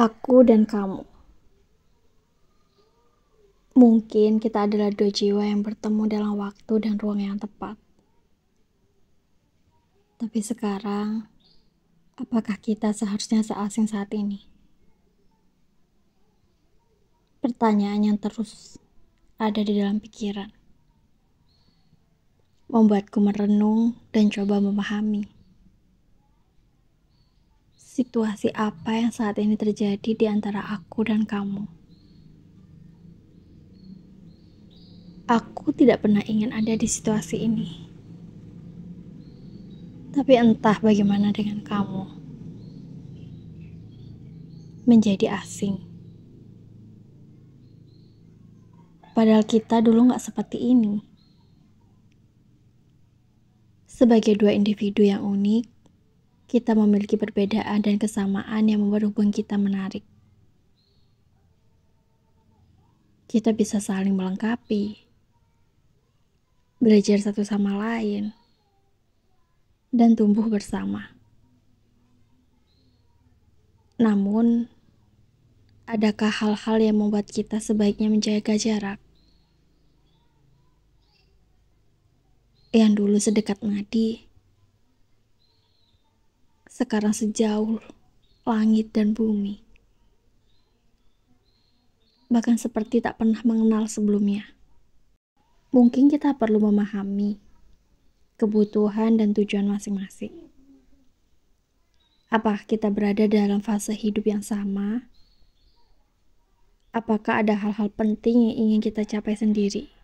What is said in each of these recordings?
Aku dan kamu. Mungkin kita adalah dua jiwa yang bertemu dalam waktu dan ruang yang tepat. Tapi sekarang, apakah kita seharusnya seasing saat ini? Pertanyaan yang terus ada di dalam pikiran. Membuatku merenung dan coba memahami. Situasi apa yang saat ini terjadi di antara aku dan kamu? Aku tidak pernah ingin ada di situasi ini. Tapi entah bagaimana dengan kamu. Menjadi asing. Padahal kita dulu gak seperti ini. Sebagai dua individu yang unik, kita memiliki perbedaan dan kesamaan yang membuat hubungan kita menarik. Kita bisa saling melengkapi, belajar satu sama lain, dan tumbuh bersama. Namun, adakah hal-hal yang membuat kita sebaiknya menjaga jarak? Yang dulu sedekat nadi, sekarang sejauh langit dan bumi. Bahkan seperti tak pernah mengenal sebelumnya. Mungkin kita perlu memahami kebutuhan dan tujuan masing-masing. Apakah kita berada dalam fase hidup yang sama? Apakah ada hal-hal penting yang ingin kita capai sendiri?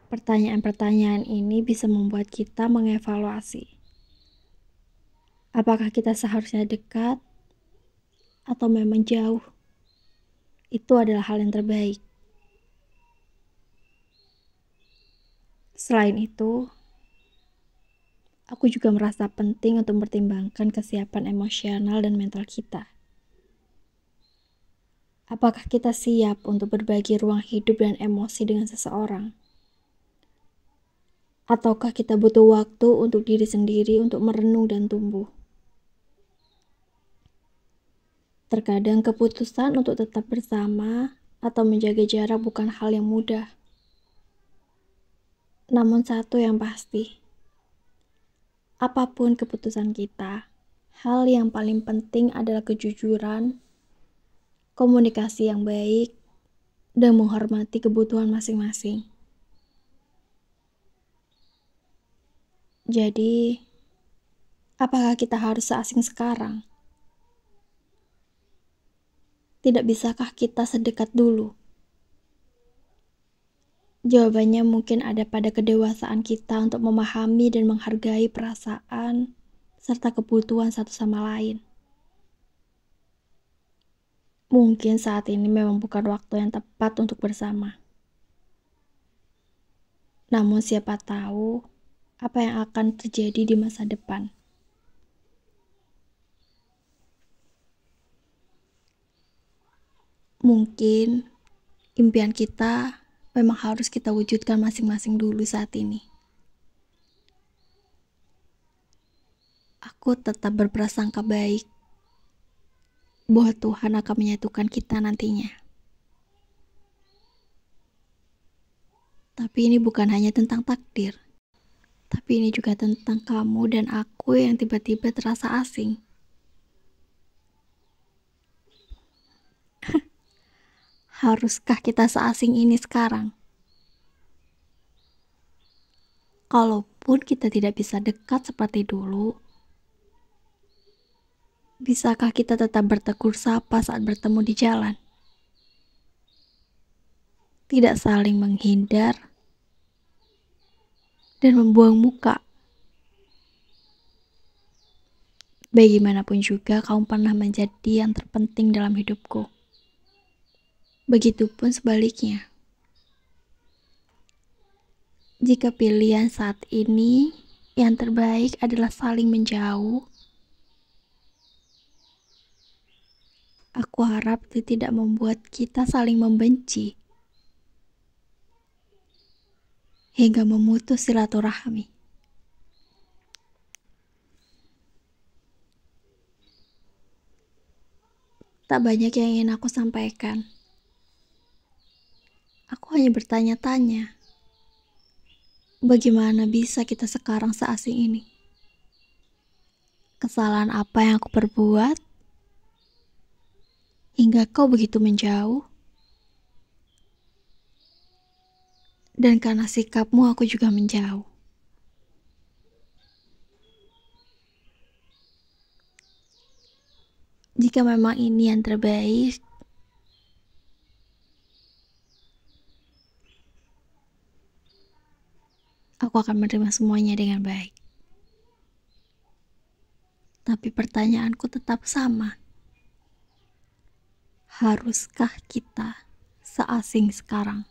Pertanyaan-pertanyaan ini bisa membuat kita mengevaluasi. Apakah kita seharusnya dekat atau memang jauh? Itu adalah hal yang terbaik. Selain itu, aku juga merasa penting untuk mempertimbangkan kesiapan emosional dan mental kita. Apakah kita siap untuk berbagi ruang hidup dan emosi dengan seseorang? Ataukah kita butuh waktu untuk diri sendiri untuk merenung dan tumbuh? Terkadang keputusan untuk tetap bersama atau menjaga jarak bukan hal yang mudah. Namun satu yang pasti, apapun keputusan kita, hal yang paling penting adalah kejujuran, komunikasi yang baik, dan menghormati kebutuhan masing-masing. Jadi, apakah kita harus seasing sekarang? Tidak bisakah kita sedekat dulu? Jawabannya mungkin ada pada kedewasaan kita untuk memahami dan menghargai perasaan serta kebutuhan satu sama lain. Mungkin saat ini memang bukan waktu yang tepat untuk bersama. Namun siapa tahu apa yang akan terjadi di masa depan. Mungkin impian kita memang harus kita wujudkan masing-masing dulu saat ini. Aku tetap berprasangka baik bahwa Tuhan akan menyatukan kita nantinya. Tapi ini bukan hanya tentang takdir, tapi ini juga tentang kamu dan aku yang tiba-tiba terasa asing. Haruskah kita seasing ini sekarang? Kalaupun kita tidak bisa dekat seperti dulu, bisakah kita tetap bertegur sapa saat bertemu di jalan? Tidak saling menghindar dan membuang muka. Bagaimanapun juga, kamu pernah menjadi yang terpenting dalam hidupku. Begitupun sebaliknya. Jika pilihan saat ini yang terbaik adalah saling menjauh, aku harap itu tidak membuat kita saling membenci hingga memutus silaturahmi. Tak banyak yang ingin aku sampaikan. Aku hanya bertanya-tanya, bagaimana bisa kita sekarang seasing ini? Kesalahan apa yang aku perbuat hingga kau begitu menjauh? Dan karena sikapmu aku juga menjauh. Jika memang ini yang terbaik, aku akan menerima semuanya dengan baik. Tapi pertanyaanku tetap sama. Haruskah kita seasing sekarang?